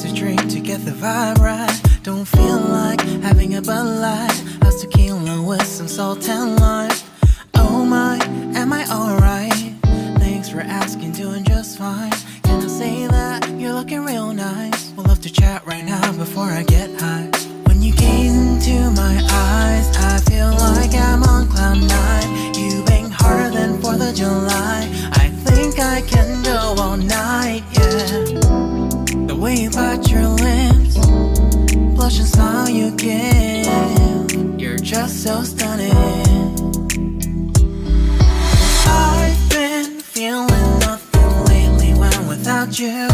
just a drink to get the vibe right. Don't feel like having a Bud Light. How's tequila with some salt and lime? Oh my, am I alright? Thanks for asking, doing just fine. Can I say that you're looking real nice? We'll love to chat right now before I get high. When you gaze into my eyes, I feel like I'm on cloud nine. You bang harder than 4th of July. I think I can go all night, yeah. The way you bite your lips, blush and smile you give, you're just so stunning. I've been feeling nothing lately when without you.